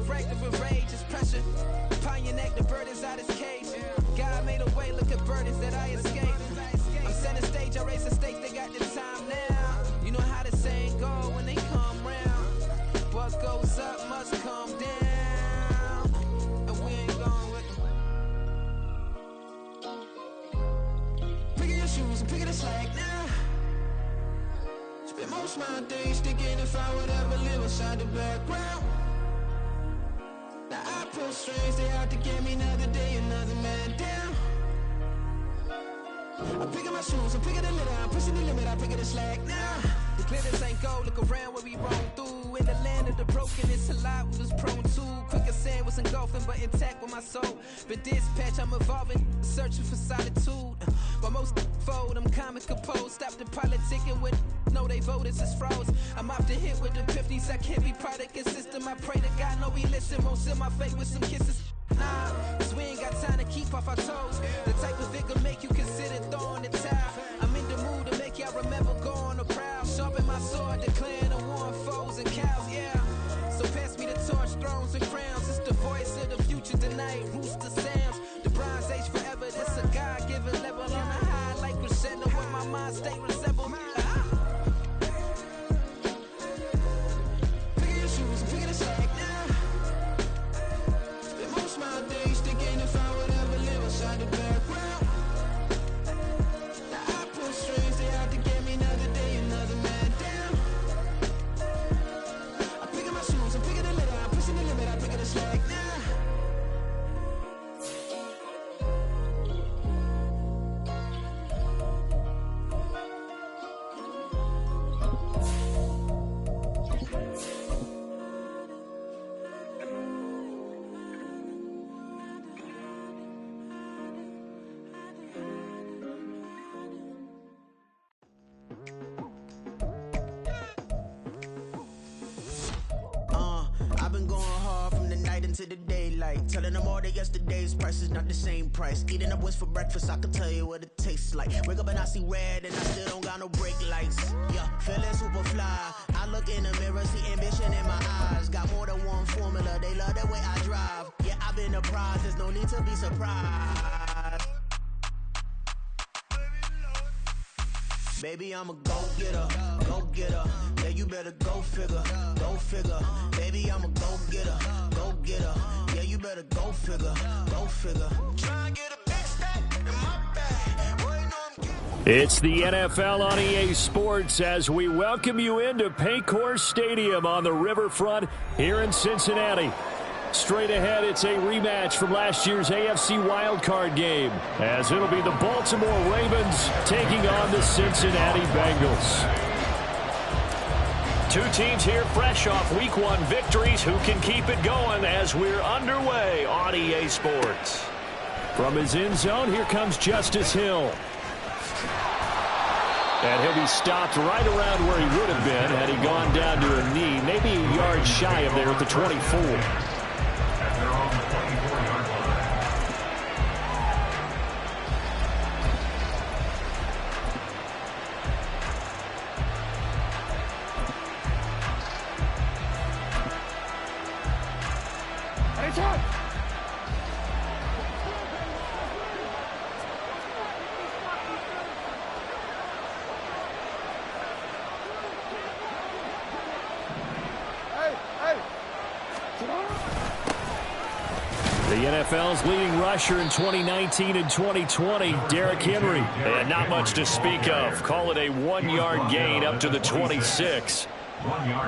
directive of rage is pressure. Upon your neck, the bird is out his cage. God made a way, look at burdens that I escaped. I'm setting stage, I raise the stakes, they got the time now. You know how the saying go when they come round. What goes up must come down. And we ain't going with them. Picking your shoes and picking the slack now. Spend most of my days thinking if I would ever live inside the background. Now I pull strings, they out to get me another day, another man down. I'm picking my shoes, I'm picking the litter, I'm pushing the limit, I'm picking the slack now. The glitters ain't gold, look around where we roam through. In the land of the broken, it's a lot we was prone to. Quick as sand was engulfing, but intact with my soul. Been dispatched, I'm evolving, searching for solitude. But most fold, I'm calm and composed. Stop the politicking with no, they voters is froze. I'm off the hit with the 50s, I can't be product and system. I pray to God, no, he listen, won't seal my fate with some kisses. Nah, cause we ain't got time to keep off our toes. The type of vigor make you consider throwing the towel. I'm in the mood to make y'all remember going to proud. Sharpen my sword, declaring the war on foes and cows, yeah. So pass me the torch, thrones and crowns. It's the voice of the future tonight, rooster sounds. The bronze age forever, this a God-given level. On a high like crescendo where my mind state resemble. Picking your shoes and picking the slack now. Spend most of my days thinking if I would ever live inside the background. Now I pull strings, they out to get me another day, another man down. I'm picking my shoes, I'm picking the litter, I'm pushing the limit, I'm picking the slack now. I've been going hard from the night into the daylight, telling them all that yesterday's price is not the same price. Eating up what's for breakfast, I can tell you what it tastes like. Wake up and I see red and I still don't got no brake lights. Yeah, feeling super fly. I look in the mirror, see ambition in my eyes. Got more than one formula, they love the way I drive. Yeah, I've been a prize, there's no need to be surprised. Baby, I'm a go-getter, go-getter. Yeah, you better go figure, go figure. Baby, I'm a go-getter, go-getter. Yeah, you better go figure, go figure. Try and get a big stack in my bag. Boy, you know I'm getting... It's the NFL on EA Sports as we welcome you into Paycor Stadium on the riverfront here in Cincinnati. Straight ahead, it's a rematch from last year's AFC wildcard game, as it'll be the Baltimore Ravens taking on the Cincinnati Bengals. Two teams here fresh off Week 1 victories. Who can keep it going as we're underway on EA Sports? From his end zone, here comes Justice Hill. And he'll be stopped right around where he would have been had he gone down to a knee, maybe a yard shy of there at the 24. The NFL's leading rusher in 2019 and 2020, Derrick Henry. And not much to speak of. Call it a 1-yard gain up to the 26.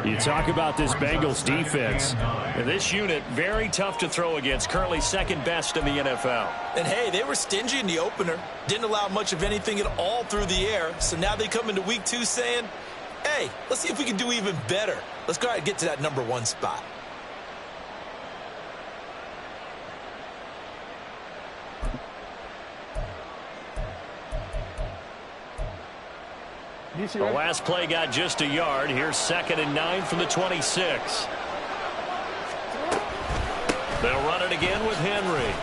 You talk about this Bengals defense. And this unit, very tough to throw against. Currently second best in the NFL. And hey, they were stingy in the opener. Didn't allow much of anything at all through the air. So now they come into week 2 saying, hey, let's see if we can do even better. Let's go ahead and get to that number 1 spot. The last play got just a yard. Here's 2nd and 9 from the 26. They'll run it again with Henry.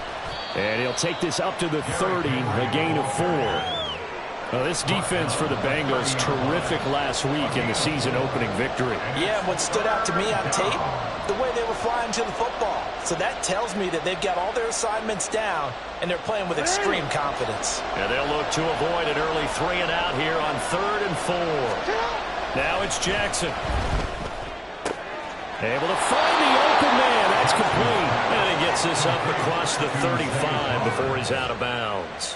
And he'll take this up to the 30, a gain of 4. Well, this defense for the Bengals, terrific last week in the season-opening victory. Yeah, and what stood out to me on tape, the way they were flying to the football. So that tells me that they've got all their assignments down, and they're playing with extreme confidence. And they'll look to avoid an early 3 and out here on 3rd and 4. Now it's Jackson. Able to find the open man. That's complete. And he gets this up across the 35 before he's out of bounds.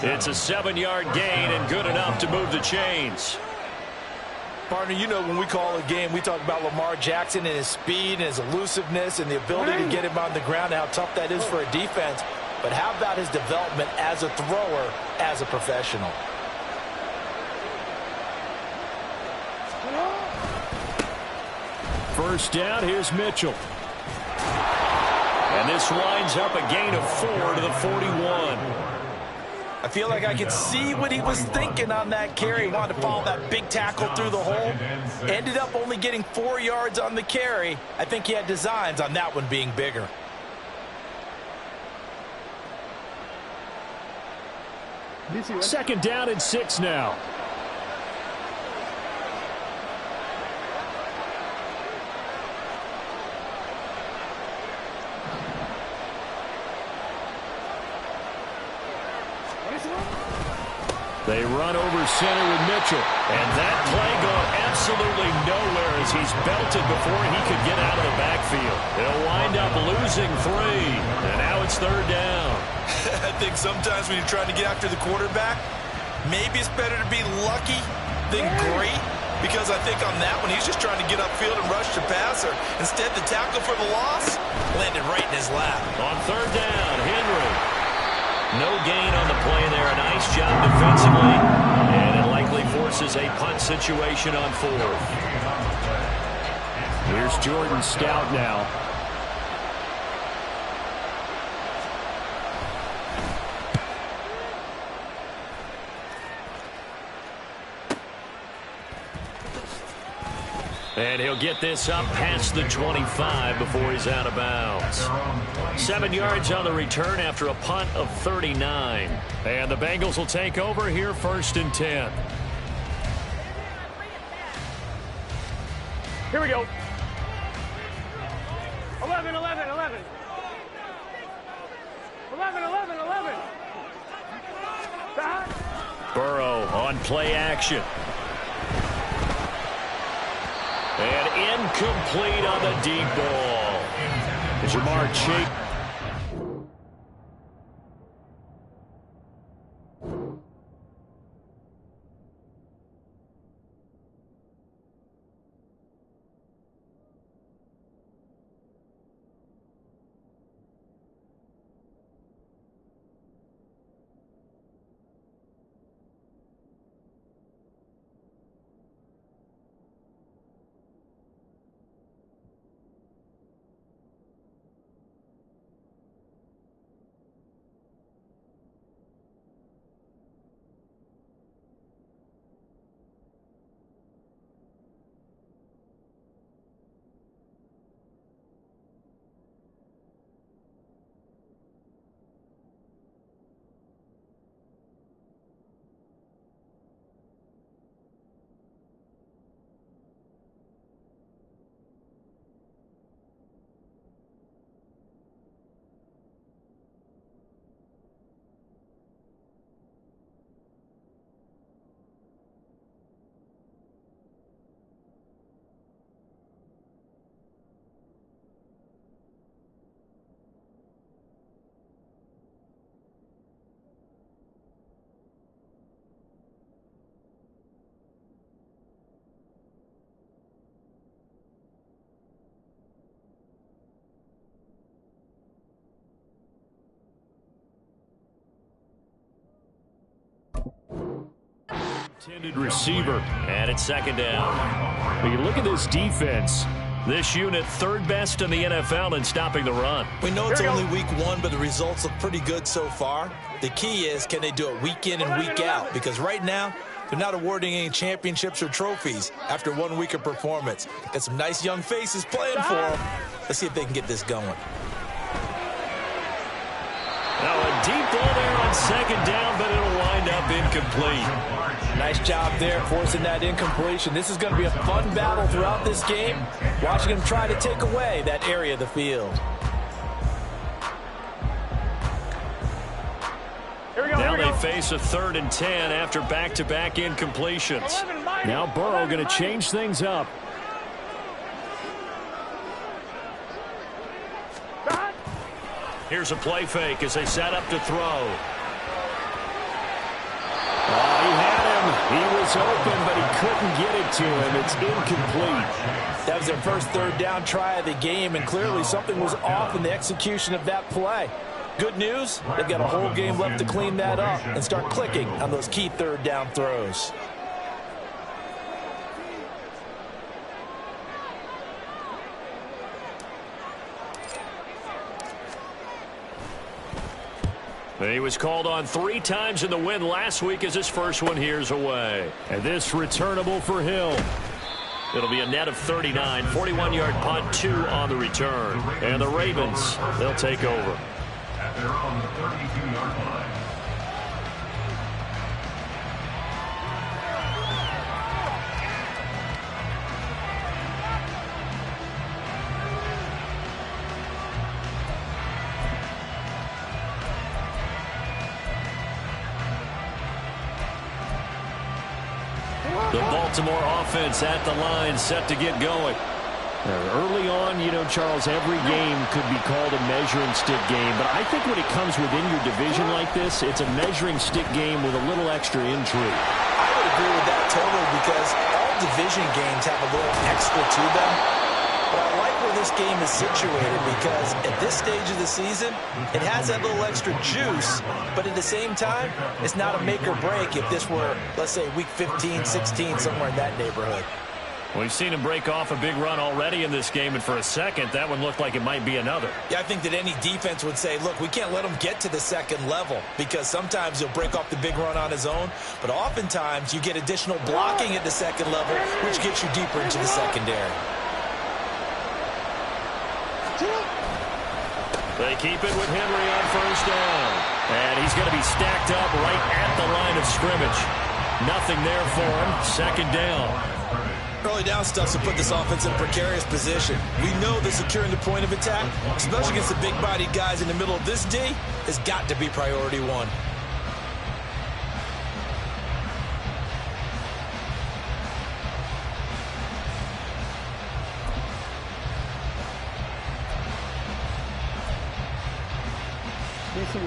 It's a 7-yard gain and good enough to move the chains. Partner, you know when we call a game, we talk about Lamar Jackson and his speed and his elusiveness and the ability to get him on the ground, how tough that is for a defense. But how about his development as a thrower, as a professional? First down, here's Mitchell. And this winds up a gain of 4 to the 41. I feel like I could see what he was thinking on that carry. He wanted to follow that big tackle through the hole. Ended up only getting 4 yards on the carry. I think he had designs on that one being bigger. Second down and 6 now. They run over center with Mitchell. And that play going absolutely nowhere as he's belted before he could get out of the backfield. They'll wind up losing 3. And now it's 3rd down. I think sometimes when you're trying to get after the quarterback, maybe it's better to be lucky than great. Because I think on that one, he's just trying to get upfield and rush the passer. Instead, the tackle for the loss landed right in his lap. On 3rd down, Henry. No gain on the play there. A nice job defensively. And it likely forces a punt situation on 4th. Here's Jordan Stout now. And he'll get this up past the 25 before he's out of bounds. 7 yards on the return after a punt of 39. And the Bengals will take over here 1st and 10. Here we go. 11, 11, 11. 11, 11, 11. Burrow on play action. And incomplete on the deep ball. Jamar Chase. Intended receiver, and it's 2nd down. When you look at this defense, this unit 3rd best in the NFL in stopping the run. We know it's only week 1, but the results look pretty good so far. The key is, can they do it week in and week out? Because right now, they're not awarding any championships or trophies after 1 week of performance. Got some nice young faces playing for them. Let's see if they can get this going. Now a deep ball there on 2nd down, but it'll wind end up incomplete. Nice job there forcing that incompletion. This is going to be a fun battle throughout this game. Watching him try to take away that area of the field. Now they face a 3rd and 10 after back-to-back incompletions. Now Burrow going to change things up. Here's a play fake as they set up to throw. He had him. He was open, but he couldn't get it to him. It's incomplete. That was their first 3rd down try of the game, and clearly something was off in the execution of that play. Good news, they've got a whole game left to clean that up and start clicking on those key 3rd down throws. He was called on 3 times in the win last week as his first one here's away. And this returnable for Hill. It'll be a net of 39, 41-yard punt, 2 on the return. And the Ravens, they'll take over. At their own 32-yard line. The Baltimore offense at the line, set to get going. Early on, you know, Charles, every game could be called a measuring stick game. But I think when it comes within your division like this, it's a measuring stick game with a little extra intrigue. I would agree with that totally because all division games have a little extra to them. But I like where this game is situated because at this stage of the season, it has that little extra juice. But at the same time, it's not a make or break if this were, let's say, week 15, 16, somewhere in that neighborhood. We've seen him break off a big run already in this game, and for a second, that one looked like it might be another. Yeah, I think that any defense would say, look, we can't let him get to the second level because sometimes he'll break off the big run on his own, but oftentimes you get additional blocking at the second level, which gets you deeper into the secondary. They keep it with Henry on first down, and he's going to be stacked up right at the line of scrimmage. Nothing there for him. Second down. Early down stuff to put this offense in a precarious position. We know that securing the point of attack, especially against the big-bodied guys in the middle of this D, has got to be priority one.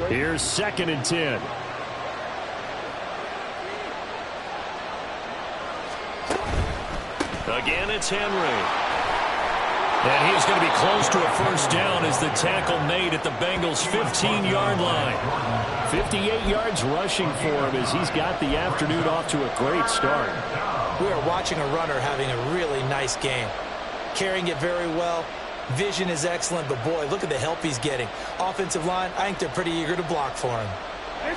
Here's 2nd and 10. Again, it's Henry. And he's going to be close to a first down as the tackle made at the Bengals' 15-yard line. 58 yards rushing for him as he's got the afternoon off to a great start. We are watching a runner having a really nice game. Carrying it very well. Vision is excellent, but boy, look at the help he's getting. Offensive line, I think they're pretty eager to block for him.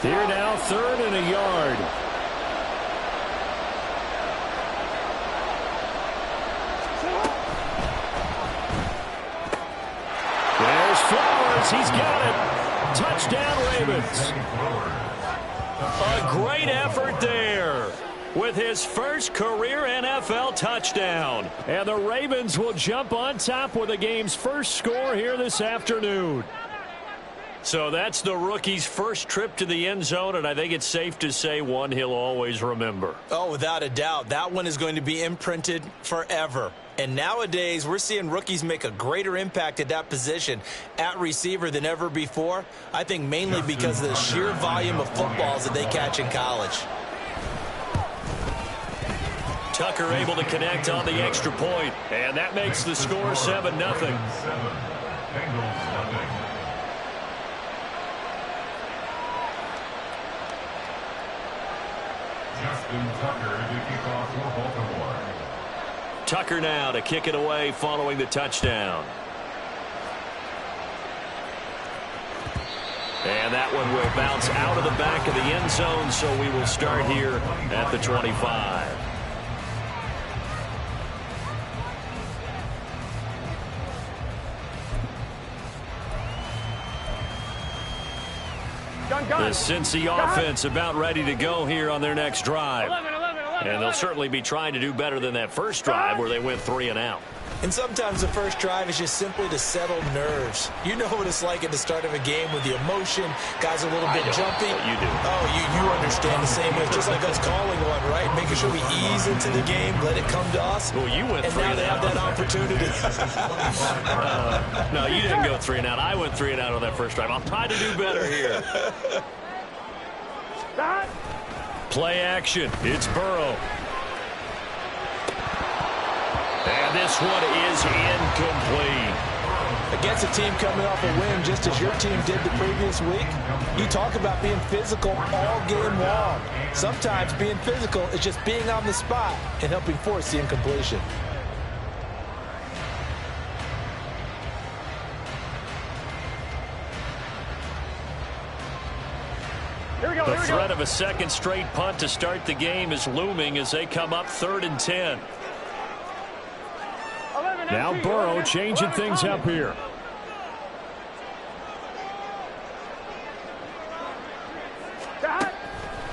Here now, 3rd and a yard. There's Flowers. He's got it. Touchdown, Ravens. A great effort there with his first career NFL touchdown. And the Ravens will jump on top with the game's first score here this afternoon. So that's the rookie's first trip to the end zone, and I think it's safe to say one he'll always remember. Oh, without a doubt. That one is going to be imprinted forever. And nowadays, we're seeing rookies make a greater impact at that position at receiver than ever before. I think mainly because of the sheer volume of footballs that they catch in college. Tucker able to connect on the extra point, and that makes the score 7-0. Justin Tucker to kick off for Baltimore. Tucker now to kick it away following the touchdown. And that one will bounce out of the back of the end zone, so we will start here at the 25. The Cincy offense about ready to go here on their next drive. 11. And they'll certainly be trying to do better than that first drive where they went 3 and out. And sometimes the first drive is just simply to settle nerves. You know what it's like at the start of a game with the emotion. Guys are a little bit jumpy. You do. Oh, you understand the same way. Just like us calling one, right? Making sure we ease into the game, let it come to us. Well, you went and 3 now and they out. have that opportunity. No, you didn't go 3 and out. I went 3 and out on that first drive. I'll try to do better here. Play action. It's Burrow. And this one is incomplete. Against a team coming off a win just as your team did the previous week, you talk about being physical all game long. Sometimes being physical is just being on the spot and helping force the incompletion. The threat of a second straight punt to start the game is looming as they come up 3rd and 10. Now Burrow changing things up here.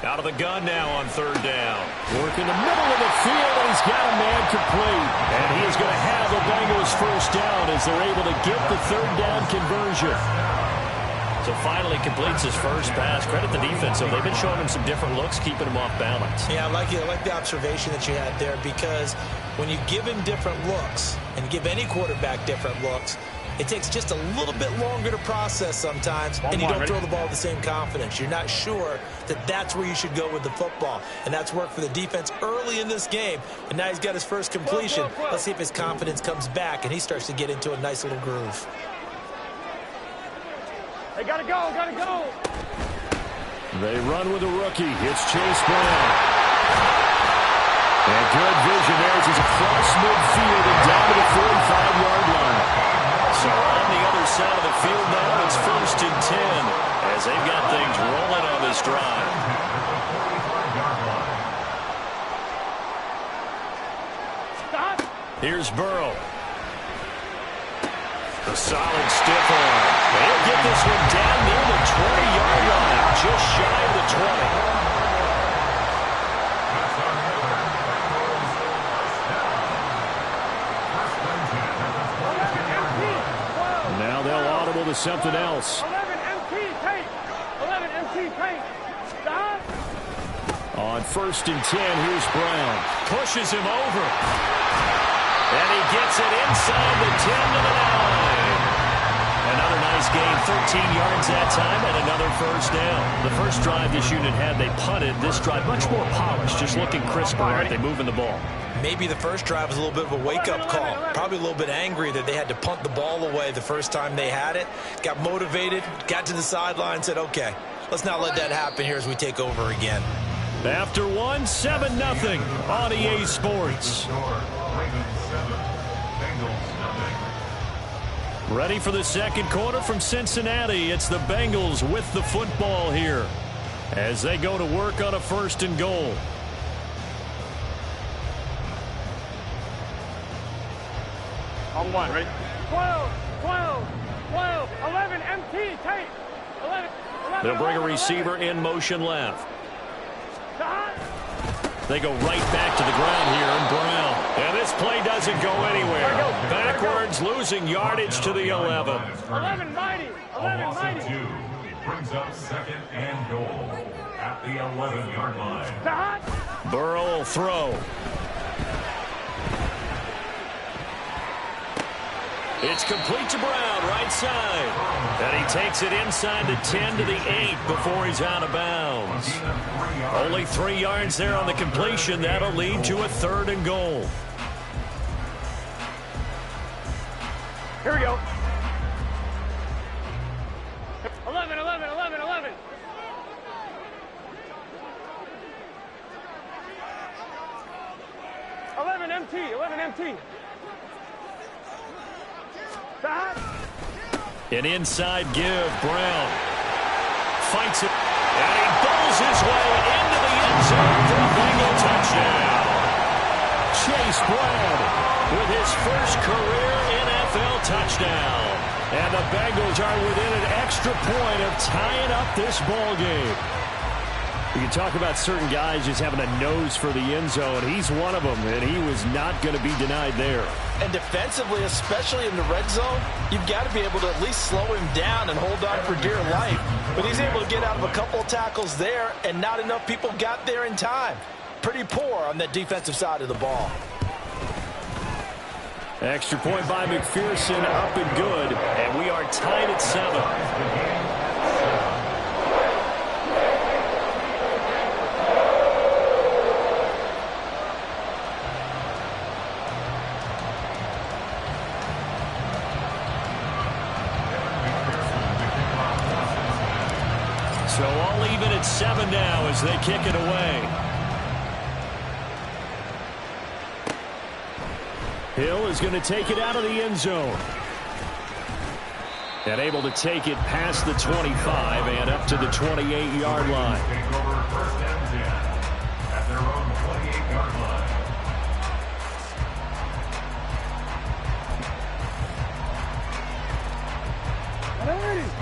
Out of the gun now on 3rd down. Work in the middle of the field, and he's got a man complete. And he is going to have the Bengals first down as they're able to get the 3rd down conversion. So finally completes his first pass. Credit the defense, though. They've been showing him some different looks, keeping him off balance. Yeah, I like the observation that you had there, because when you give him different looks and give any quarterback different looks, it takes just a little bit longer to process sometimes, and you don't throw the ball with the same confidence. You're not sure that that's where you should go with the football, and that's worked for the defense early in this game. And now he's got his first completion. Let's see if his confidence comes back and he starts to get into a nice little groove. They gotta go. They run with a rookie. It's Chase Brown. And good vision there as he's across midfield and down to the 45-yard line. So on the other side of the field now, it's 1st and 10 as they've got things rolling on this drive. Here's Burrow. A solid stiff arm. They'll get this one down near the 20-yard line, just shy of the 20. Now they'll audible to something else. 11 MT tape. 11 MT tape. Stop. On 1st and 10, here's Brown. Pushes him over. And he gets it inside the 10 to the 9. Another nice gain, 13 yards that time, and another first down. The first drive this unit had, they punted. This drive, much more polished, just looking crisper. Aren't they moving the ball? Maybe the first drive was a little bit of a wake-up call. Probably a little bit angry that they had to punt the ball away the first time they had it. Got motivated, got to the sideline, said, okay, let's not let that happen here as we take over again. After one, 7-0 on EA Sports. Ready for the second quarter from Cincinnati. It's the Bengals with the football here as they go to work on a 1st and goal. On 1, ready? 12, 11 MT tape. 11. They'll bring a receiver in motion left. They go right back to the ground here, and Brown. And this play doesn't go anywhere. Backwards, losing yardage to the 11. 11 mighty. 11 mighty. Brings up 2nd and goal at the 11-yard line. Burrow will throw. It's complete to Brown, right side. And he takes it inside the 10 to the 8 before he's out of bounds. Only 3 yards there on the completion. That'll lead to a 3rd and goal. Here we go. 11. 11 MT. Stop. An inside give. Brown fights it. And he bowls his way into the end zone for a Bengal touchdown. Chase Brown with his first career NFL touchdown. And the Bengals are within an extra point of tying up this ball game. You can talk about certain guys just having a nose for the end zone. He's one of them, and he was not going to be denied there. And defensively, especially in the red zone, you've got to be able to at least slow him down and hold on for dear life. But he's able to get out of a couple of tackles there, and not enough people got there in time. Pretty poor on that defensive side of the ball. Extra point by McPherson, up and good, and we are tied at 7. So all even at 7 now as they kick it away. Hill is going to take it out of the end zone. And able to take it past the 25 and up to the 28-yard line. Take over first and 10 at their own 28-yard line.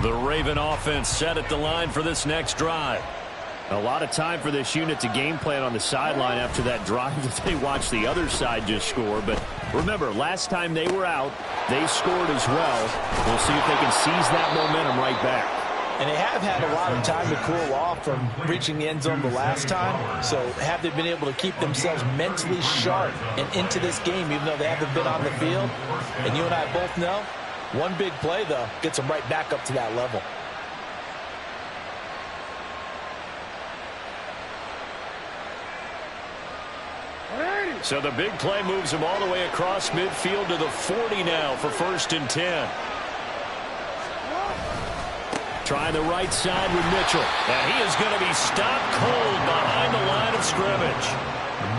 The Raven offense set at the line for this next drive. A lot of time for this unit to game plan on the sideline after that drive that they watched the other side just score. But remember, last time they were out, they scored as well. We'll see if they can seize that momentum right back. And they have had a lot of time to cool off from reaching the end zone the last time. So have they been able to keep themselves mentally sharp and into this game, even though they haven't been on the field? And you and I both know, one big play, though, gets them right back up to that level. So the big play moves him all the way across midfield to the 40 now for first and 10. Trying the right side with Mitchell. And he is going to be stopped cold behind the line of scrimmage.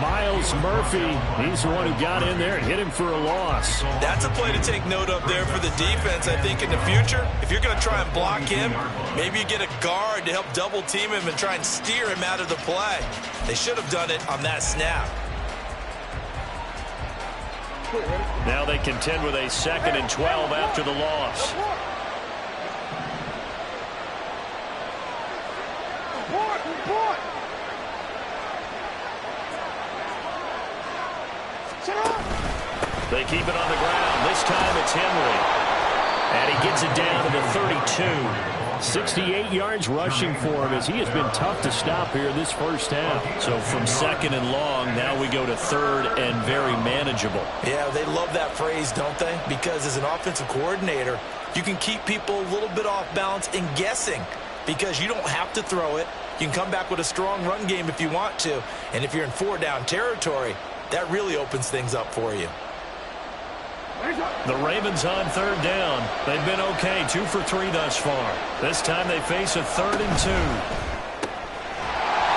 Miles Murphy, he's the one who got in there and hit him for a loss. That's a play to take note of there for the defense. I think in the future, if you're going to try and block him, maybe you get a guard to help double team him and try and steer him out of the play. They should have done it on that snap. Now they contend with a 2nd and 12 after the loss. They keep it on the ground. This time it's Henry. And he gets it down to the 32. 68 yards rushing for him as he has been tough to stop here this first half. So from 2nd and long, now we go to 3rd and very manageable. Yeah, they love that phrase, don't they? Because as an offensive coordinator, you can keep people a little bit off balance and guessing because you don't have to throw it. You can come back with a strong run game if you want to. And if you're in 4-down territory, that really opens things up for you. The Ravens on 3rd down. They've been okay, 2 for 3 thus far. This time they face a 3rd and 2.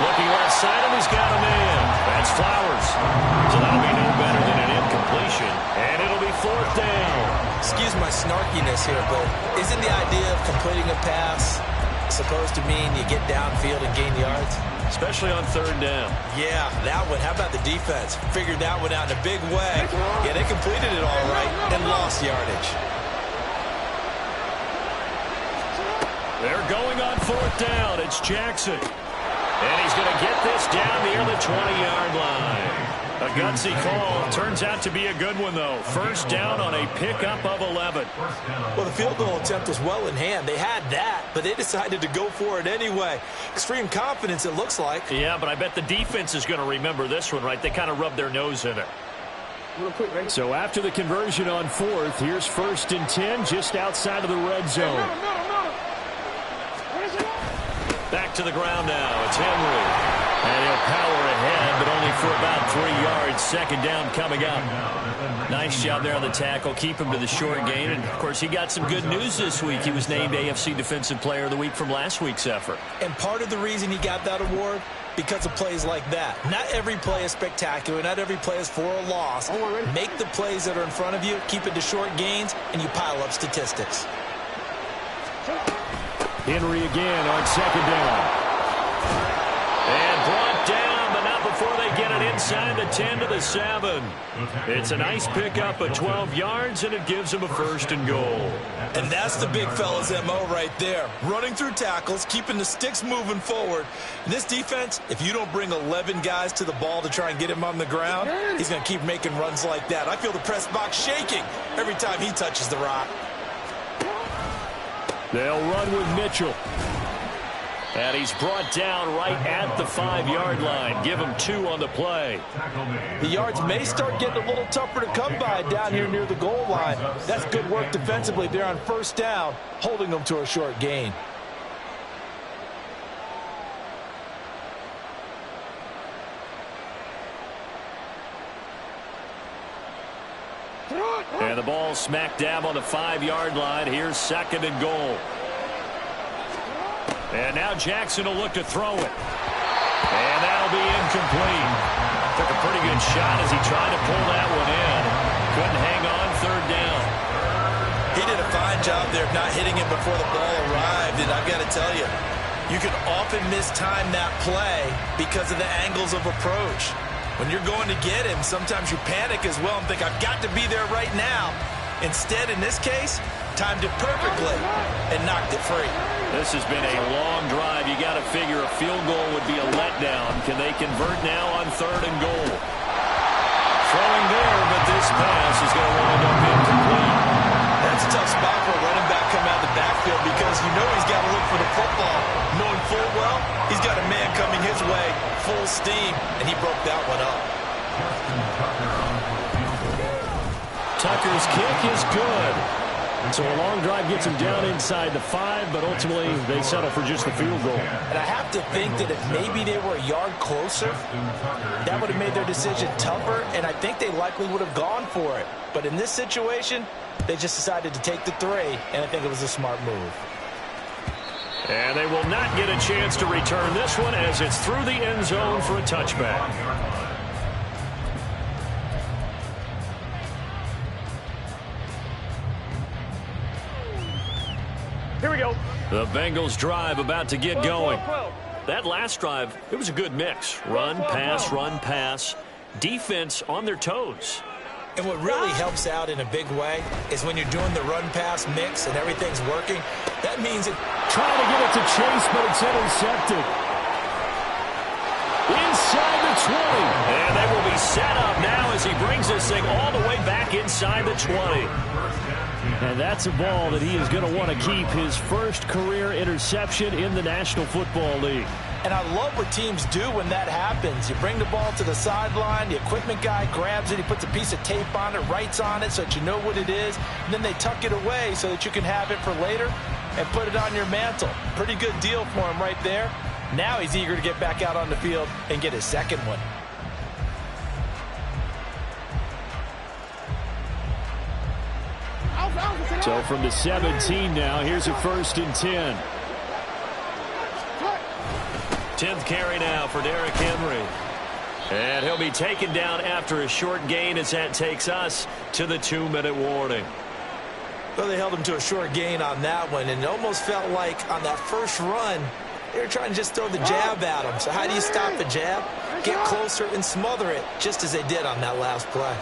Looking left side, and he's got a man. That's Flowers. So that'll be no better than an incompletion. And it'll be 4th down. Excuse my snarkiness here, but isn't the idea of completing a pass supposed to mean you get downfield and gain yards? Especially on 3rd down. Yeah, that one. How about the defense? Figured that one out in a big way. Yeah, they completed it all right and lost yardage. They're going on 4th down. It's Jackson. And he's going to get this down near the 20-yard line. A gutsy call. Turns out to be a good one, though. 1st down on a pickup of 11. Well, the field goal attempt was well in hand. They had that, but they decided to go for it anyway. Extreme confidence, it looks like. Yeah, but I bet the defense is going to remember this one, right? They kind of rubbed their nose in it. So after the conversion on 4th, here's 1st and 10 just outside of the red zone. Back to the ground now. It's Henry. And he'll power ahead, but only for about 3 yards. 2nd down coming up. Nice job there on the tackle. Keep him to the short gain. And, of course, he got some good news this week. He was named AFC Defensive Player of the Week from last week's effort. And part of the reason he got that award, because of plays like that. Not every play is spectacular. Not every play is for a loss. Make the plays that are in front of you, keep it to short gains, and you pile up statistics. Henry again on 2nd down. And brought down, but not before they get it inside the 10 to the 7. It's a nice pickup of 12 yards, and it gives him a 1st and goal. And that's the big fella's MO right there. Running through tackles, keeping the sticks moving forward. In this defense, if you don't bring 11 guys to the ball to try and get him on the ground, he's going to keep making runs like that. I feel the press box shaking every time he touches the rock. They'll run with Mitchell. And he's brought down right at the 5-yard line. Give him 2 on the play. The yards may start getting a little tougher to come by down here near the goal line. That's good work defensively there on 1st down, holding them to a short gain. And the ball smack dab on the 5-yard line. Here's 2nd and goal. And now Jackson will look to throw it. And that'll be incomplete. Took a pretty good shot as he tried to pull that one in. Couldn't hang on 3rd down. He did a fine job there of not hitting him before the ball arrived. And I've got to tell you, you can often mistime that play because of the angles of approach. When you're going to get him, sometimes you panic as well and think, I've got to be there right now. Instead, in this case, timed it perfectly and knocked it free. This has been a long drive. You got to figure a field goal would be a letdown. Can they convert now on 3rd and goal? Throwing there, but this pass is going to wind up incomplete. That's a tough spot for a running back coming out of the backfield because you know he's got to look for the football. Knowing full well, he's got a man coming his way, full steam, and he broke that one up. Tucker's kick is good. So a long drive gets him down inside the 5, but ultimately they settle for just the field goal. And I have to think that if maybe they were a yard closer, that would have made their decision tougher, and I think they likely would have gone for it. But in this situation, they just decided to take the 3, and I think it was a smart move. And they will not get a chance to return this one as it's through the end zone for a touchback. Here we go. The Bengals drive about to get going. That last drive, it was a good mix. Run, pass. Defense on their toes. And what really helps out in a big way is when you're doing the run-pass mix and everything's working, that means it... Trying to get it to Chase, but it's intercepted. Inside the 20. And they will be set up now as he brings this thing all the way back inside the 20. And that's a ball that he is going to want to keep, his first career interception in the National Football League. And I love what teams do when that happens. You bring the ball to the sideline, the equipment guy grabs it, he puts a piece of tape on it, writes on it so that you know what it is, and then they tuck it away so that you can have it for later and put it on your mantle. Pretty good deal for him right there. Now he's eager to get back out on the field and get his 2nd one. So from the 17 now, here's a 1st and 10. 10th carry now for Derrick Henry. And he'll be taken down after a short gain as that takes us to the 2-minute warning. Well, they held him to a short gain on that one, and it almost felt like on that first run, they were trying to just throw the jab at him. So how do you stop the jab? Get closer and smother it, just as they did on that last play.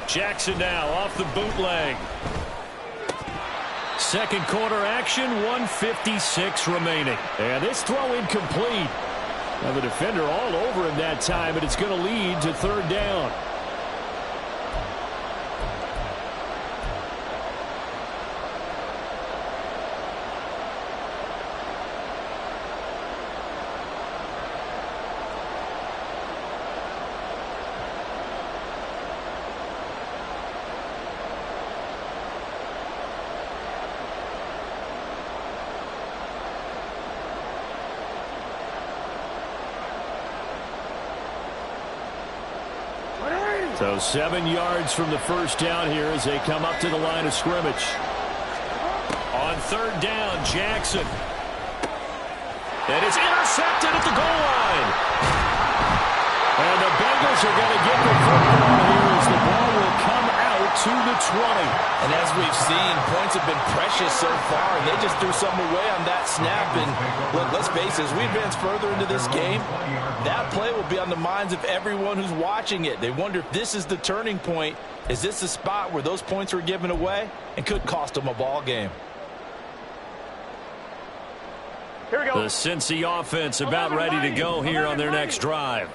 Jackson now off the bootleg. 2nd quarter action, 1:56 remaining. And this throw incomplete. Now the defender all over him that time, and it's going to lead to 3rd down. So 7 yards from the first down here as they come up to the line of scrimmage. On 3rd down, Jackson. And it's intercepted at the goal line. And the Bengals are going to get the football here as the ball will come out to the 20. And as we've seen, points have been precious so far, and they just threw something away on that snap. And look, let's face it, as we advance further into this game, that play will be on the minds of everyone who's watching it. They wonder if this is the turning point. Is this the spot where those points were given away and could cost them a ball game? Here we go. The Cincy offense about ready to go here on their next drive.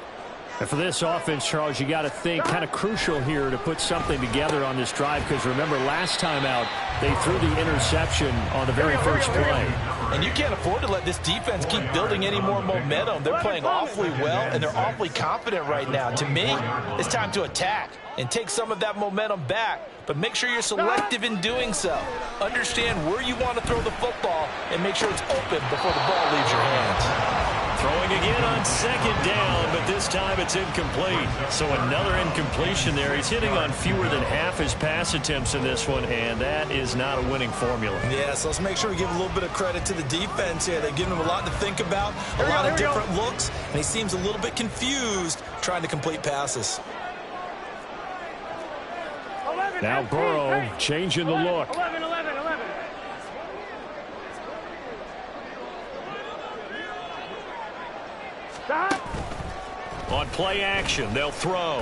And for this offense, Charles, you got to think kind of crucial here to put something together on this drive, because remember last time out they threw the interception on the very first play. And you can't afford to let this defense keep building any more momentum. They're playing awfully well, and they're awfully confident right now. To me, it's time to attack and take some of that momentum back, but make sure you're selective in doing so. Understand where you want to throw the football and make sure it's open before the ball leaves your hands. Throwing again on second down, but this time it's incomplete. So another incompletion there. He's hitting on fewer than half his pass attempts in this one, and that is not a winning formula. Yeah, so let's make sure we give a little bit of credit to the defense here. They've given him a lot to think about, a lot of different looks, and he seems a little bit confused trying to complete passes. Now Burrow changing the look. 11. Stop. On play action, they'll throw.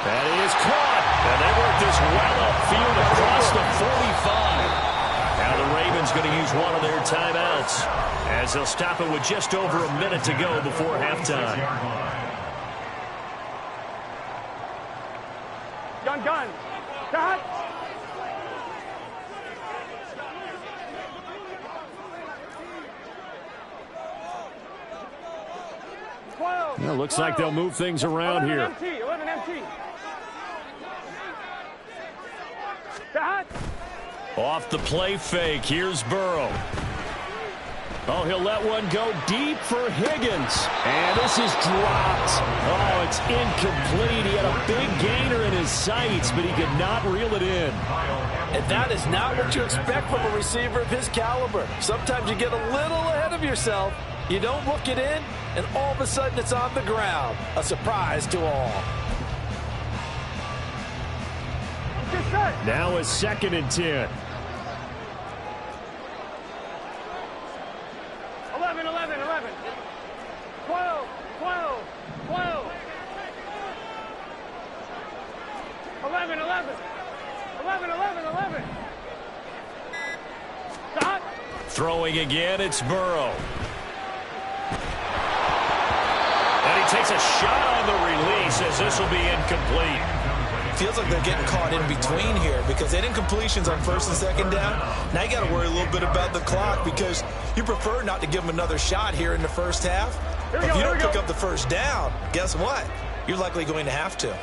That is caught. And they work this well upfield across the 45. Now the Ravens going to use one of their timeouts as they'll stop it with just over a minute to go before halftime. Gun. Stop. Well, looks like they'll move things around here. 11 empty. Stop. Off the play fake, here's Burrow. Oh, he'll let one go deep for Higgins. And this is dropped. Oh, it's incomplete. He had a big gainer in his sights, but he could not reel it in. And that is not what you expect from a receiver of his caliber. Sometimes you get a little ahead of yourself. You don't look it in, and all of a sudden it's on the ground. A surprise to all. Now a 2nd and 10. 11. 12. 11. Stop. Throwing again, it's Burrow. And he takes a shot on the release as this will be incomplete. Feels like they're getting caught in between here because they had incompletions on 1st and 2nd down. Now you got to worry a little bit about the clock because you prefer not to give them another shot here in the first half. But if you don't pick up the 1st down, guess what? You're likely going to have to.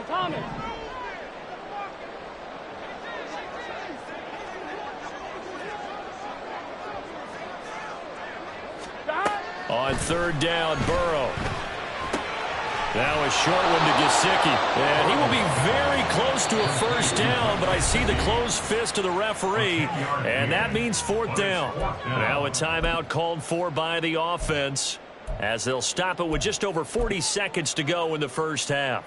Thomas. On 3rd down, Burrow. Now a short one to Gesicki. And he will be very close to a 1st down, but I see the closed fist of the referee, and that means 4th down. Now a timeout called for by the offense as they'll stop it with just over 40 seconds to go in the first half.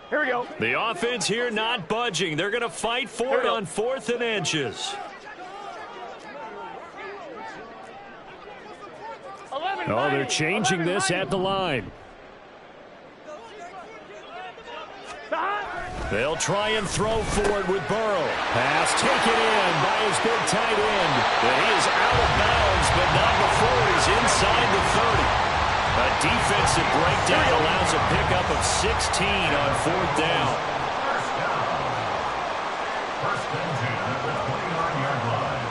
Here we go. The offense here not budging. They're going to fight for it on 4th and inches. Oh, they're changing this at the line. They'll try and throw for it with Burrow. Pass taken in by his big tight end. But he is out of bounds, but not before he's inside the 30. A defensive breakdown allows a pickup of 16 on 4th down. First and 10 at the 29-yard line.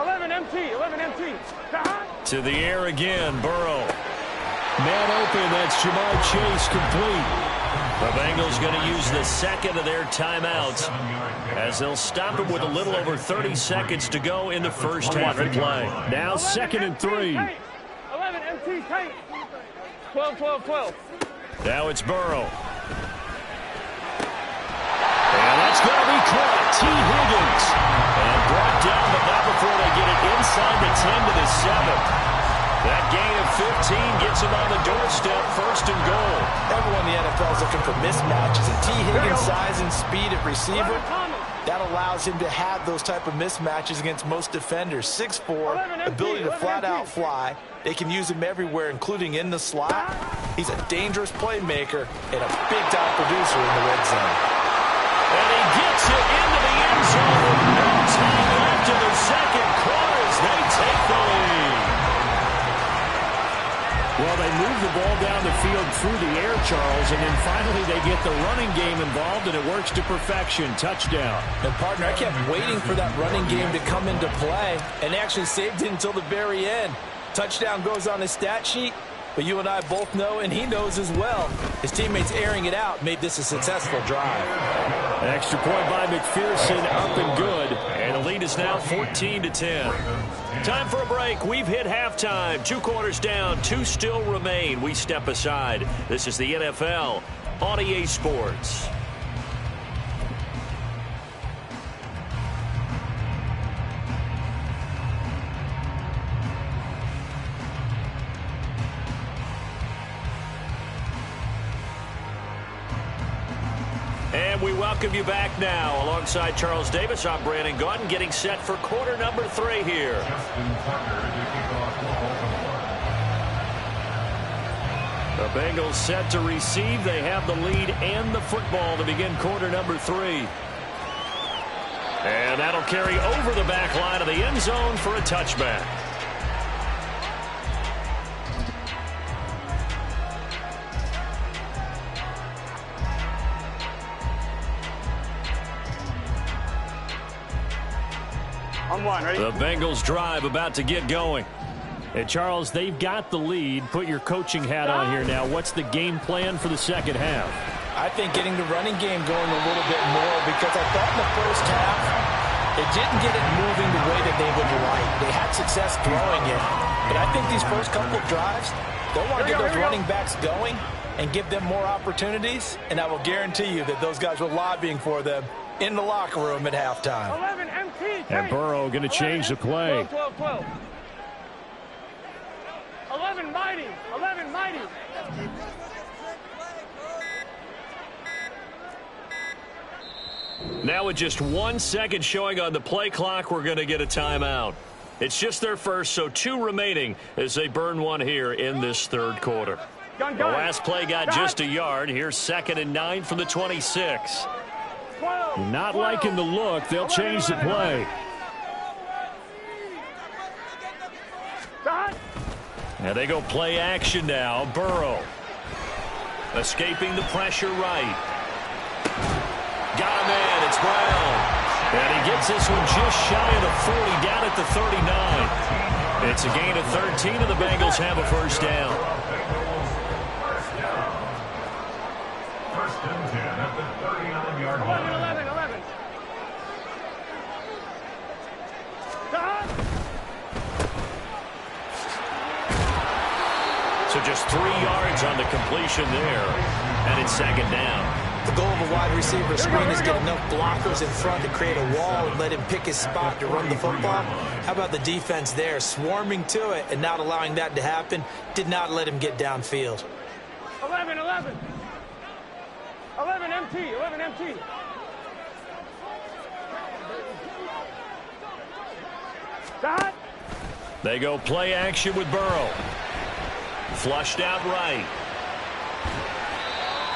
11 empty. To the air again, Burrow. Man open, that's Jamar Chase complete. The Bengals going to use the second of their timeouts as they'll stop it with a little over 30 seconds to go in the first half of play. Now 2nd and 3. 11 MT tank. 12, 12, 12. Now it's Burrow. And that's going to be caught. T. Higgins. And brought down, but not before they get it inside the 10 to the 7. That gain of 15 gets him on the doorstep, 1st and goal. Everyone in the NFL is looking for mismatches. And T. Higgins' size and speed at receiver, that allows him to have those type of mismatches against most defenders. 6'4", ability to flat-out fly. They can use him everywhere, including in the slot. He's a dangerous playmaker and a big-time producer in the red zone. And he gets it into the end zone with no time left in the second quarter as they take the lead. Well, they move the ball down the field through the air, Charles, and then finally they get the running game involved, and it works to perfection. Touchdown. And, partner, I kept waiting for that running game to come into play, and actually saved it until the very end. Touchdown goes on his stat sheet, but you and I both know, and he knows as well, his teammates airing it out made this a successful drive. An extra point by McPherson, up and good, and the lead is now 14-10. Time for a break. We've hit halftime. 2 quarters down, 2 still remain. We step aside. This is the NFL on EA Sports. And we welcome you back now. Alongside Charles Davis, I'm Brandon Gaudin, getting set for quarter number 3 here. The Bengals set to receive. They have the lead and the football to begin quarter number 3. And that'll carry over the back line of the end zone for a touchback. The Bengals drive about to get going. Hey, Charles, they've got the lead. Put your coaching hat on here now. What's the game plan for the second half? I think getting the running game going a little bit more, because I thought in the first half it didn't get it moving the way that they would like. They had success throwing it, but I think these first couple of drives, they'll want to get those running backs going and give them more opportunities, and I will guarantee you that those guys were lobbying for them in the locker room at halftime. 11 MT. And Burrow going to change the play. 12, 12, 12. 11 mighty. 11 mighty. Now with just 1 second showing on the play clock, we're going to get a timeout. It's just their first, so 2 remaining as they burn one here in this third quarter. The last play got just a yard. Here's 2nd and 9 from the 26. Not liking the look. They'll change the play. And they go play action now. Burrow escaping the pressure right. Got him in. It's Brown. And he gets this one just shy of the 40, down at the 39. It's a gain of 13, and the Bengals have a first down. First and 10 at the 39-yard line. 11, 11. So just 3 yards on the completion there, and it's 2nd down. The goal of a wide receiver screen is get enough blockers in front to create a wall and let him pick his spot to run the football. How about the defense there, swarming to it and not allowing that to happen? Did not let him get downfield. 11, 11. 11 MT, 11 MT. Dot. They go play action with Burrow. Flushed out right.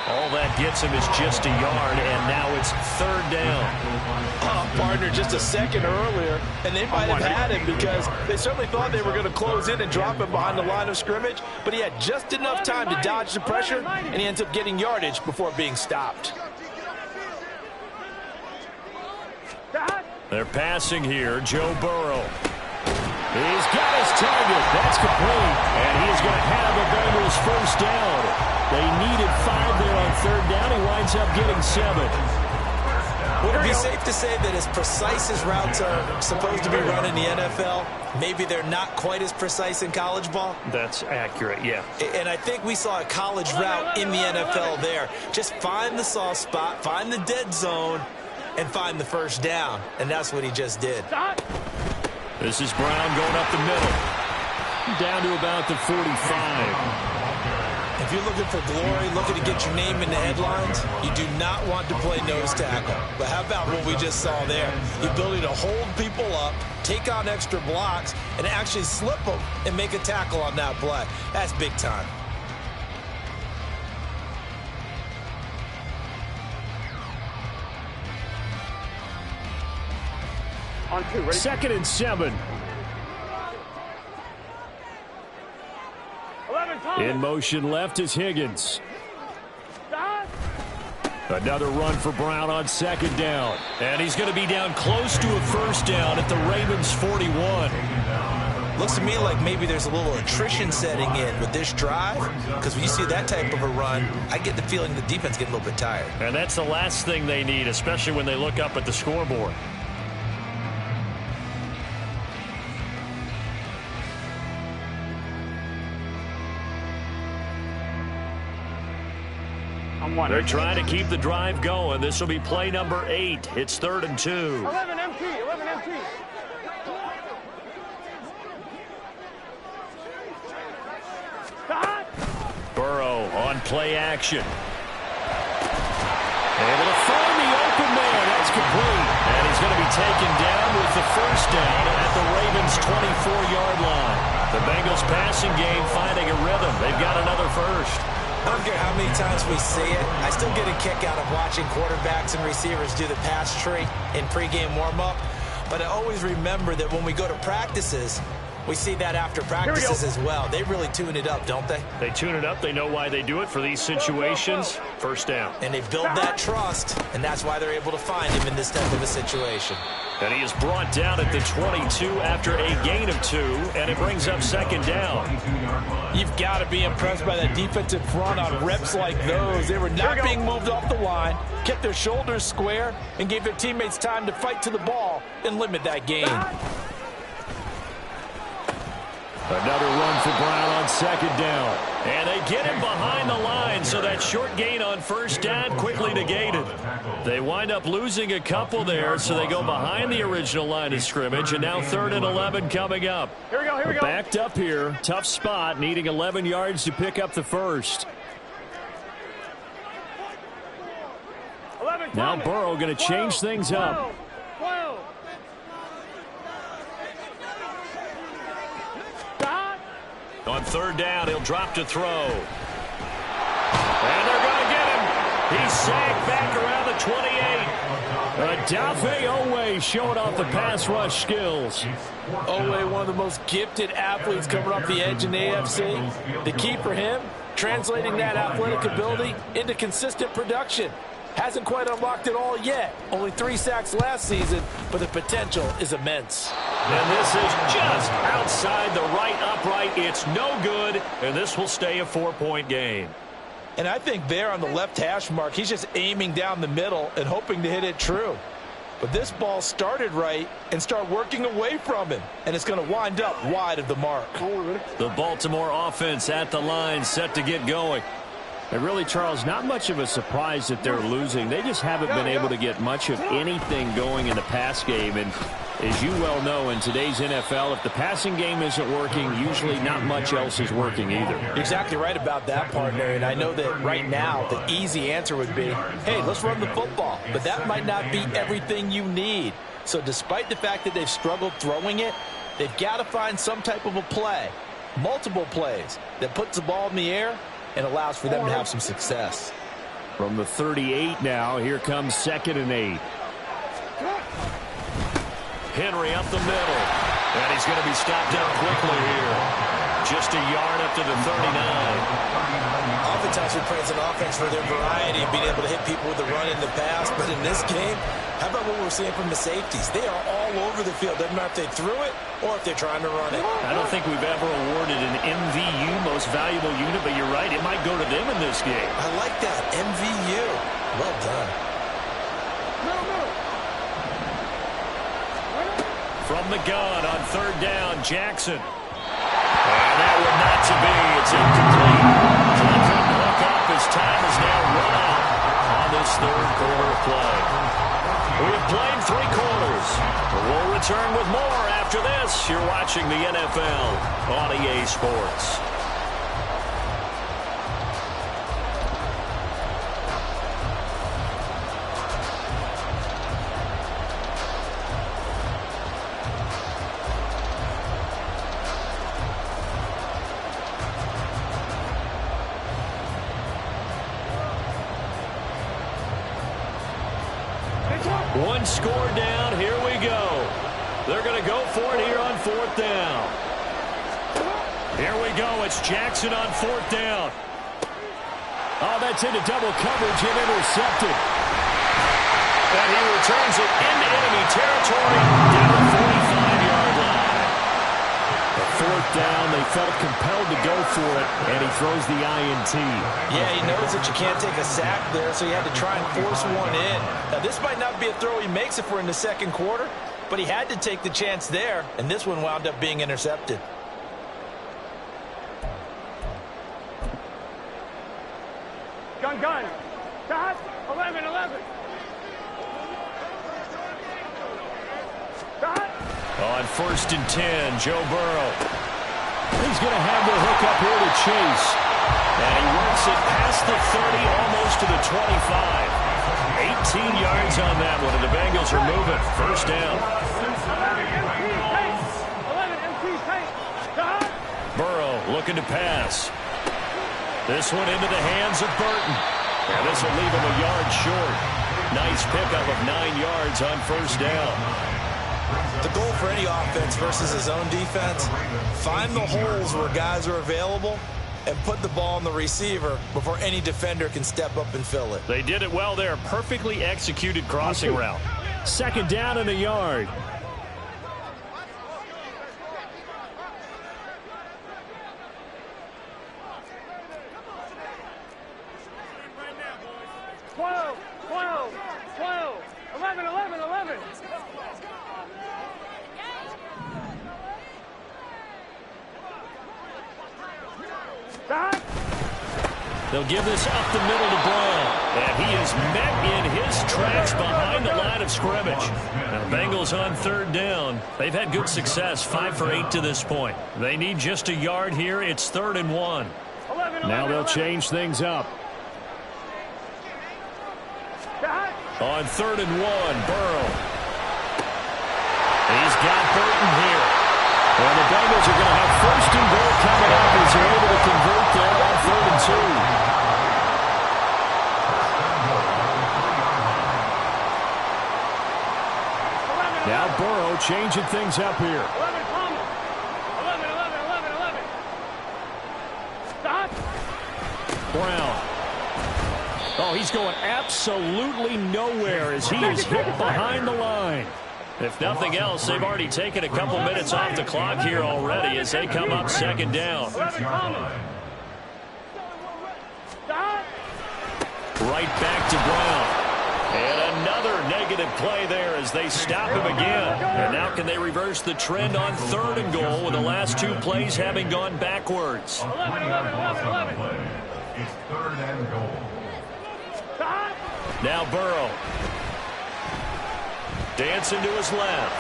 All that gets him is just a yard, and now it's 3rd down. Partner, just a second earlier, and they might have had him because they certainly thought they were going to close in and drop him behind the line of scrimmage, but he had just enough time to dodge the pressure, and he ends up getting yardage before being stopped. They're passing here. Joe Burrow. He's got his target. That's complete. And he is going to have the Bengals first down. They needed 5 there on third down. He winds up getting 7. Would it be safe to say that as precise as routes are supposed to be run in the NFL, maybe they're not quite as precise in college ball? That's accurate, yeah. And I think we saw a college route in the NFL there. Just find the soft spot, find the dead zone, and find the first down. And that's what he just did. This is Brown going up the middle. Down to about the 45. If you're looking for glory, looking to get your name in the headlines, you do not want to play nose tackle. But how about what we just saw there? The ability to hold people up, take on extra blocks, and actually slip them and make a tackle on that play. That's big time. On 2, ready? 2nd and 7. 11, Thomas. In motion left is Higgins. Stop. Another run for Brown on 2nd down. And he's going to be down close to a first down at the Ravens 41. Looks to me like maybe there's a little attrition setting in with this drive, because when you see that type of a run, I get the feeling the defense gets a little bit tired. And that's the last thing they need, especially when they look up at the scoreboard. They're trying to keep the drive going. This will be play number 8. It's 3rd and 2. 11 MT, 11 MT. Stop. Burrow on play action. Able to find the open man. That's complete. And he's going to be taken down with the first down at the Ravens' 24-yard line. The Bengals passing game finding a rhythm. They've got another first. I don't care how many times we see it. I still get a kick out of watching quarterbacks and receivers do the pass tree in pregame warm-up. But I always remember that when we go to practices, we see that after practices as well. They really tune it up, don't they? They tune it up. They know why they do it for these situations. First down. And they build that trust, and that's why they're able to find him in this type of a situation. And he is brought down at the 22 after a gain of 2, and it brings up 2nd down. You've got to be impressed by that defensive front on reps like those. They were not being moved off the line, kept their shoulders square, and gave their teammates time to fight to the ball and limit that gain. Another run for Brown on 2nd down. And they get him behind the line, so that short gain on first down quickly negated. They wind up losing a couple there, so they go behind the original line of scrimmage, and now 3rd and 11 coming up. Here we go, here we go. Backed up here, tough spot, needing 11 yards to pick up the first. 11, Now Thomas. Burrow going to change things up. 12. On 3rd down, he'll drop to throw. And they're going to get him. He's sacked back around the 28. Odafe Owe showing off the pass rush skills. Owe, one of the most gifted athletes coming off the edge in the AFC. The key for him, translating that athletic ability into consistent production. Hasn't quite unlocked it all yet. Only 3 sacks last season, but the potential is immense. And this is just outside the right upright. It's no good, and this will stay a 4-point game. And I think there on the left hash mark, he's just aiming down the middle and hoping to hit it true. But this ball started right and started working away from him, and it's going to wind up wide of the mark. The Baltimore offense at the line, set to get going. And really, Charles, not much of a surprise that they're losing. They just haven't been able to get much of anything going in the pass game. And as you well know, in today's NFL, if the passing game isn't working, usually not much else is working either. You're exactly right about that, partner. And I know that right now the easy answer would be, hey, let's run the football. But that might not be everything you need. So despite the fact that they've struggled throwing it, they've got to find some type of a play, multiple plays, that puts the ball in the air and allows for them to have some success. From the 38 now, here comes 2nd and 8. Henry up the middle. And he's going to be stopped out quickly here. just a yard up to the 39. Oftentimes we praise an offense for their variety of being able to hit people with the run in the pass, but in this game, how about what we're seeing from the safeties? They are all over the field. Doesn't matter if they threw it or if they're trying to run it. I don't think we've ever awarded an MVU, most valuable unit, but you're right, it might go to them in this game. I like that, MVU. Well done. From the gun on third down, Jackson. And that would not to be. It's incomplete. He couldn't hook up. His time is now run out on this third quarter of play. We've played 3 quarters. We'll return with more after this. You're watching the NFL on EA Sports. One score down. Here we go. They're going to go for it here on fourth down. Here we go. It's Jackson on fourth down. Oh, that's into double coverage and intercepted. And he returns it into enemy territory down the 45-yard line. The fourth down, they felt compelled to go for it, and he throws the INT. Yeah, he knows that you can't take a sack there, so he had to try and force one in. Now, this might not be a throw he makes if we're in the second quarter, but he had to take the chance there, and this one wound up being intercepted. Gun. Dot. 11. Dot. On first and 10, Joe Burrow. He's going to have the hook up here to Chase. And he works it past the 30, almost to the 25. 18 yards on that one, and the Bengals are moving. First down. 11 MT paint. Dot. Burrow looking to pass. This one into the hands of Burton. And this will leave him a yard short. Nice pickup of 9 yards on first down. The goal for any offense versus his own defense, find the holes where guys are available and put the ball on the receiver before any defender can step up and fill it. They did it well there. Perfectly executed crossing route. Second down and a yard. They'll give this up the middle to Brown. And he is met in his tracks behind the line of scrimmage. Now, the Bengals on third down. They've had good success, 5 for 8 to this point. They need just a yard here. It's 3rd and 1. Now they'll change things up. On 3rd and 1, Burrow. He's got Burton here. Well, the Bengals are going to have first and goal coming up as they're able to convert there on 3rd and 2. Now Burrow changing things up here. 11. Stop. Brown. Oh, he's going absolutely nowhere as he is hit behind the line. If nothing else, they've already taken a couple minutes off the clock here already as they come up second down. Right back to Brown. And another negative play there as they stop him again. And now can they reverse the trend on 3rd and goal with the last 2 plays having gone backwards? 11. It's 3rd and goal. Now Burrow. Dancing to his left.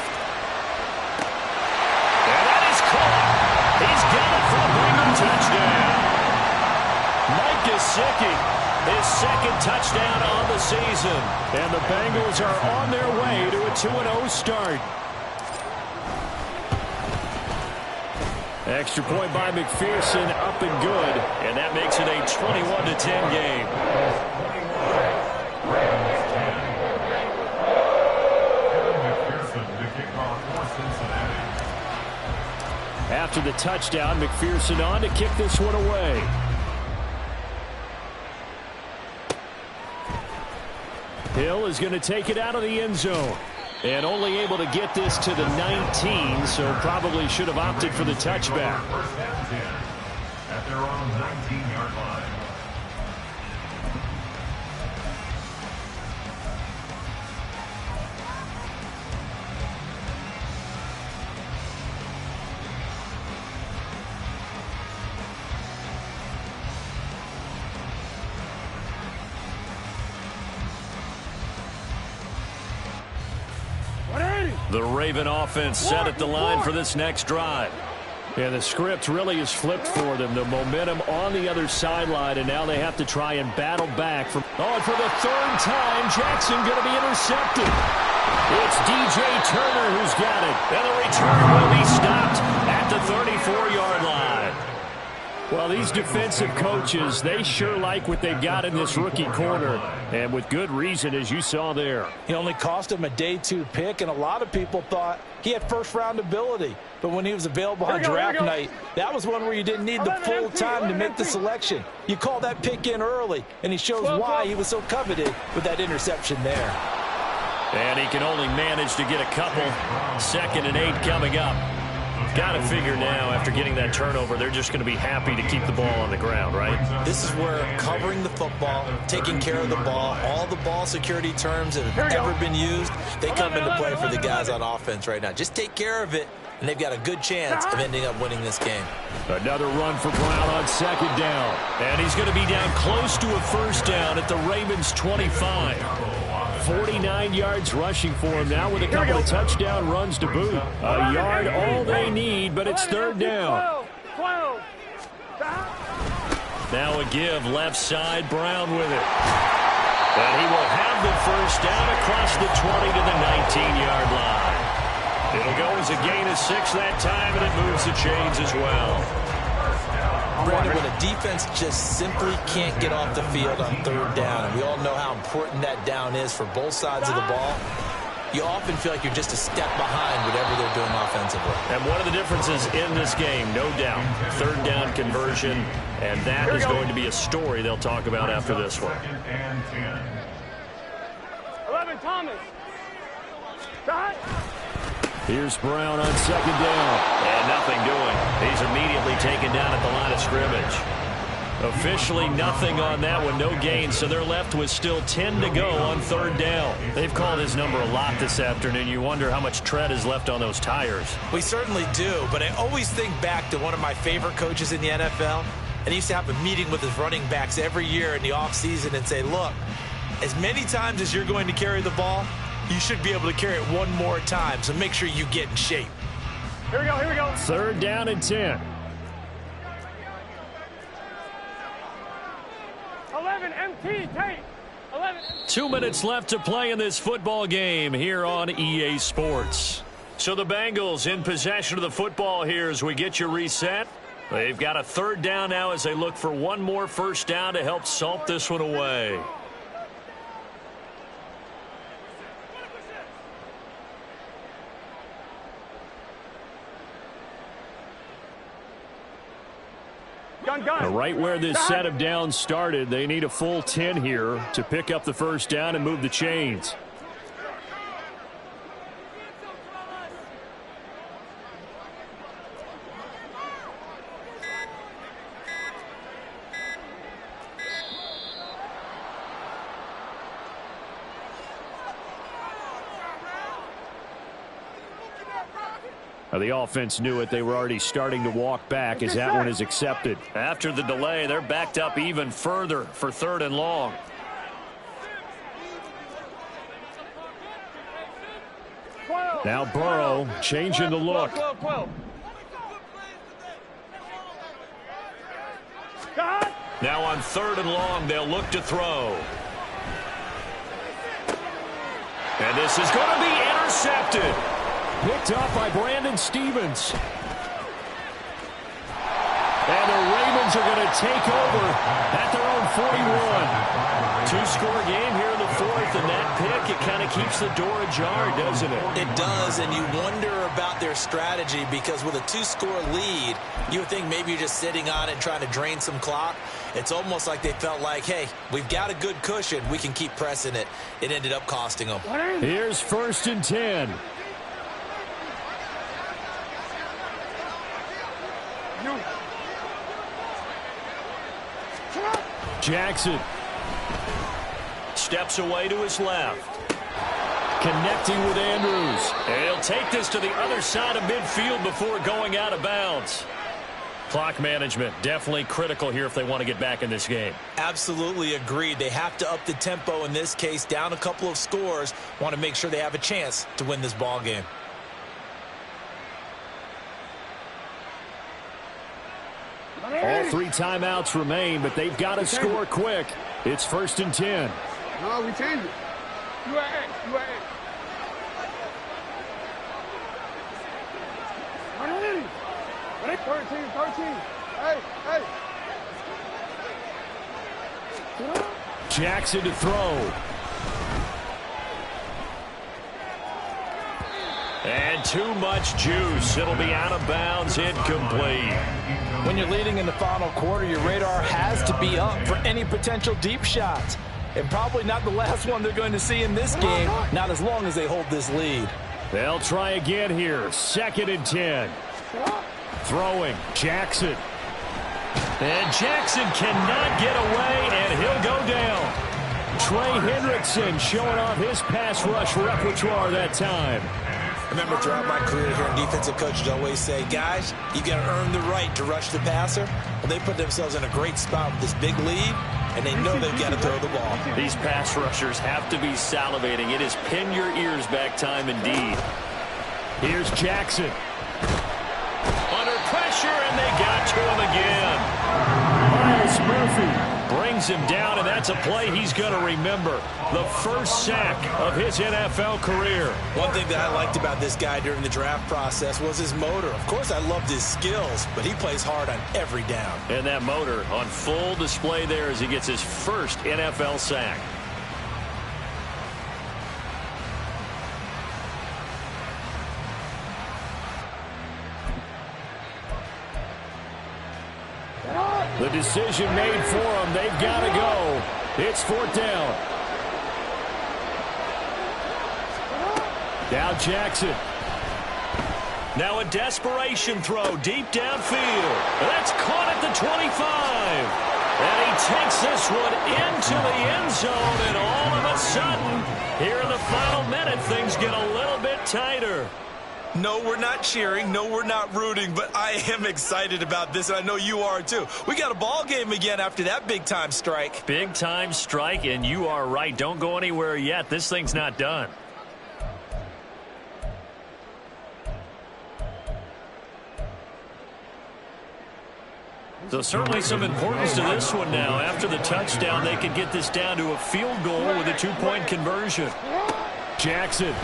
And that is caught. He's got it for a Bengal touchdown. Mike Gesicki, his 2nd touchdown on the season. And the Bengals are on their way to a 2-0 start. Extra point by McPherson, up and good. And that makes it a 21-10 game. after the touchdown. McPherson on to kick this one away. Hill is going to take it out of the end zone. And only able to get this to the 19, so probably should have opted for the touchback. First and 10 at their own 19-yard line. The Raven offense set at the line for this next drive. And the script really is flipped for them. The momentum on the other sideline, and now they have to try and battle back. And for the third time, Jackson going to be intercepted. It's DJ Turner who's got it. And the return will be stopped at the 34-yard line. Well, these defensive coaches, they sure like what they've got in this rookie corner, and with good reason, as you saw there. He only cost him a day 2 pick, and a lot of people thought he had first-round ability. But when he was available on draft night, that was one where you didn't need the full time to make the selection. You call that pick in early, and he shows why he was so coveted with that interception there. And he can only manage to get a couple. 2nd and 8 coming up. Got to figure now, after getting that turnover, they're just going to be happy to keep the ball on the ground, right? This is where covering the football, taking care of the ball, all the ball security terms that have ever been used, they come into play for the guys on offense right now. Just take care of it, and they've got a good chance of ending up winning this game. Another run for Brown on 2nd down. And he's going to be down close to a first down at the Ravens' 25. 49 yards rushing for him now with a couple of touchdown runs to boot. A yard all they need, but it's 3rd down. Now a give left side, Brown with it. And he will have the first down across the 20 to the 19-yard line. It'll go as a gain of 6 that time, and it moves the chains as well. Brandon, when a defense just simply can't get off the field on 3rd down, and we all know how important that down is for both sides of the ball, you often feel like you're just a step behind whatever they're doing offensively. And one of the differences in this game, no doubt, 3rd down conversion, and that is going to be a story they'll talk about after this one. 2nd and 10. 11, Thomas. Here's Brown on 2nd down. And nothing doing. He's immediately taken down at the line of scrimmage. Officially nothing on that one, no gain, so they're left with still 10 to go on 3rd down. They've called his number a lot this afternoon. You wonder how much tread is left on those tires. We certainly do, but I always think back to one of my favorite coaches in the NFL, and he used to have a meeting with his running backs every year in the offseason and say, look, as many times as you're going to carry the ball, you should be able to carry it one more time, so make sure you get in shape. Here we go, here we go. 3rd down and 10. 11, MT, Tate. 11. 2 minutes left to play in this football game here on EA Sports. So the Bengals in possession of the football here as we get you reset. They've got a 3rd down now as they look for one more first down to help salt this one away. Right where this set of downs started, they need a full 10 here to pick up the first down and move the chains. The offense knew it. They were already starting to walk back as that one is accepted. After the delay, they're backed up even further for 3rd and long. Now Burrow changing the look. Now on 3rd and long, they'll look to throw. And this is going to be intercepted. Picked up by Brandon Stevens. And the Ravens are going to take over at their own 41. Two-score game here in the fourth, and that pick, it kind of keeps the door ajar, doesn't it? It does, and you wonder about their strategy because with a two-score lead, you would think maybe you're just sitting on it and trying to drain some clock. It's almost like they felt like, hey, we've got a good cushion. We can keep pressing it. It ended up costing them. Here's 1st and 10. Jackson steps away to his left. Connecting with Andrews. And he'll take this to the other side of midfield before going out of bounds. Clock management definitely critical here if they want to get back in this game. Absolutely agreed. They have to up the tempo in this case, down a couple of scores. Want to make sure they have a chance to win this ball game. All 3 timeouts remain, but they've got to score quick. It's 1st and 10. No, we changed it. You are X. You are X. Ready? 13. Hey. Jackson to throw. And too much juice. It'll be out of bounds, incomplete. When you're leading in the final quarter, your radar has to be up for any potential deep shots. And probably not the last one they're going to see in this game, not as long as they hold this lead. They'll try again here. 2nd and 10. Throwing. Jackson. And Jackson cannot get away, and he'll go down. Trey Hendrickson showing off his pass rush repertoire that time. I remember throughout my career here, defensive coaches always say, guys, you got to earn the right to rush the passer. Well, they put themselves in a great spot with this big lead, and they know they've got to throw the ball. These pass rushers have to be salivating. It is pin your ears back time indeed. Here's Jackson. Under pressure, and they got to him again. Miles Murphy brings him down, and that's a play he's going to remember. The first sack of his NFL career. One thing that I liked about this guy during the draft process was his motor. Of course, I loved his skills, but he plays hard on every down. And that motor on full display there as he gets his first NFL sack. The decision made for them. They've got to go. It's 4th down. Now Jackson. Now a desperation throw deep downfield. That's caught at the 25. And he takes this one into the end zone. And all of a sudden, here in the final minute, things get a little bit tighter. No, we're not cheering. No, we're not rooting. But I am excited about this, and I know you are too. We got a ball game again after that big-time strike. Big-time strike, and you are right. Don't go anywhere yet. This thing's not done. So certainly some importance to this one now. After the touchdown, they could get this down to a field goal with a 2-point conversion. Jackson.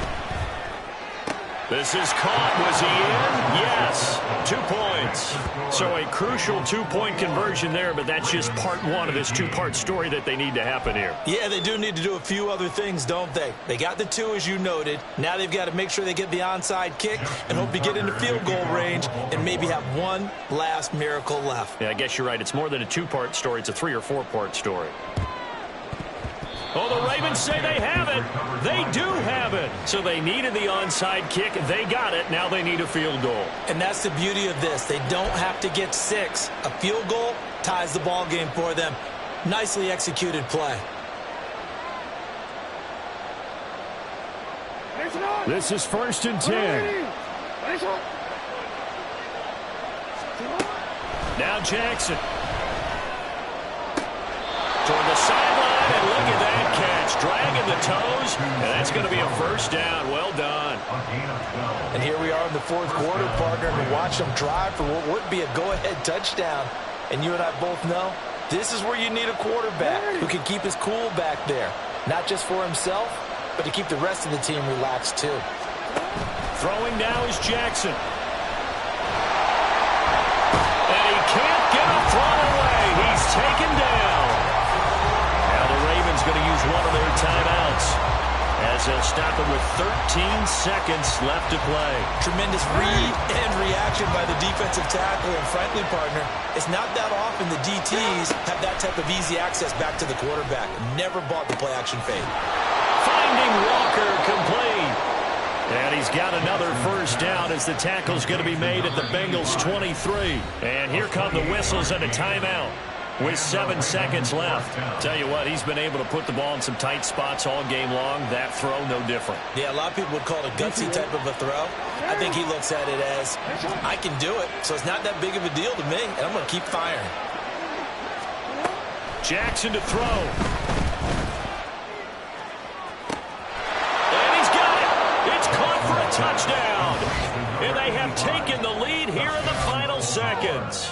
This is caught. Was he in? Yes. 2 points. So a crucial 2-point conversion there, but that's just part one of this 2-part story that they need to happen here. Yeah, they do need to do a few other things, don't they? They got the 2, as you noted. Now they've got to make sure they get the onside kick and hope to get into field goal range and maybe have one last miracle left. Yeah, I guess you're right. It's more than a 2-part story. It's a 3- or 4-part story. Oh, the Ravens say they have it. They do have it. So they needed the onside kick. They got it. Now they need a field goal. And that's the beauty of this. They don't have to get 6. A field goal ties the ball game for them. Nicely executed play. This is 1st and 10. Now Jackson. Toward the sideline, and look at that catch. Dragging the toes, and that's going to be a first down. Well done. And here we are in the 4th quarter, partner, and watch them drive for what would be a go-ahead touchdown. And you and I both know this is where you need a quarterback who can keep his cool back there. Not just for himself, but to keep the rest of the team relaxed too. Throwing now is Jackson. And he can't get is going to use one of their timeouts, as they'll stop it with 13 seconds left to play. Tremendous read and reaction by the defensive tackle. And frankly, partner, it's not that often the DTs have that type of easy access back to the quarterback. Never bought the play-action fade. Finding Walker complete. And he's got another first down as the tackle's going to be made at the Bengals 23. And here come the whistles and a timeout with 7 seconds left. Tell you what, he's been able to put the ball in some tight spots all game long. That throw, no different. Yeah, a lot of people would call it a gutsy type of a throw. I think he looks at it as, I can do it, so it's not that big of a deal to me, and I'm going to keep firing. Jackson to throw. And he's got it. It's caught for a touchdown. And they have taken the lead here in the final seconds.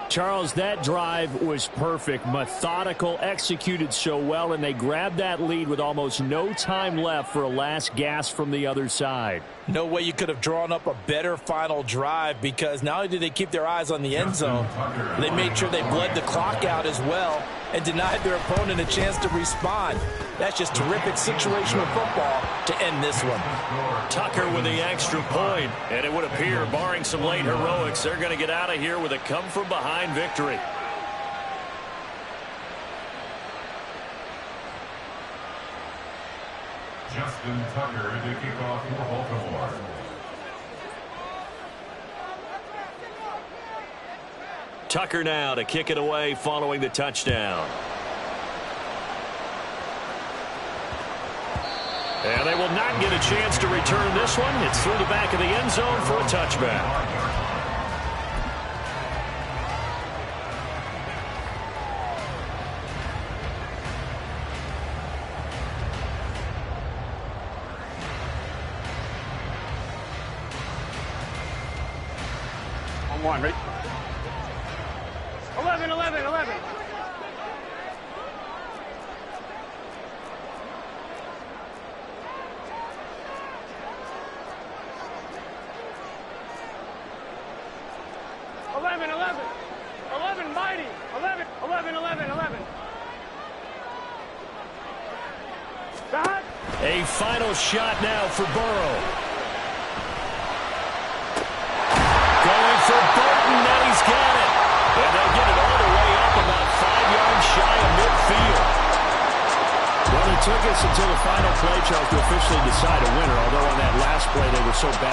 Charles, that drive was perfect, methodical, executed so well, and they grabbed that lead with almost no time left for a last gasp from the other side. No way you could have drawn up a better final drive, because not only did they keep their eyes on the end zone, they made sure they bled the clock out as well and denied their opponent a chance to respond. That's just terrific situational football to end this one. Tucker with the extra point, and it would appear, barring some late heroics, they're going to get out of here with a come-from-behind victory. Justin Tucker to kick off for Baltimore. Tucker now to kick it away following the touchdown. And they will not get a chance to return this one. It's through the back of the end zone for a touchback. On one, ready? 11, 11, 11. Mighty. 11, 11, 11, 11. A final shot now for Burrow. Going for Burton, and he's got it. And they'll get it all the way up about 5 yards shy of midfield. Well, it took us until the final play, Charles, to officially decide a winner, although on that last play they were so bad.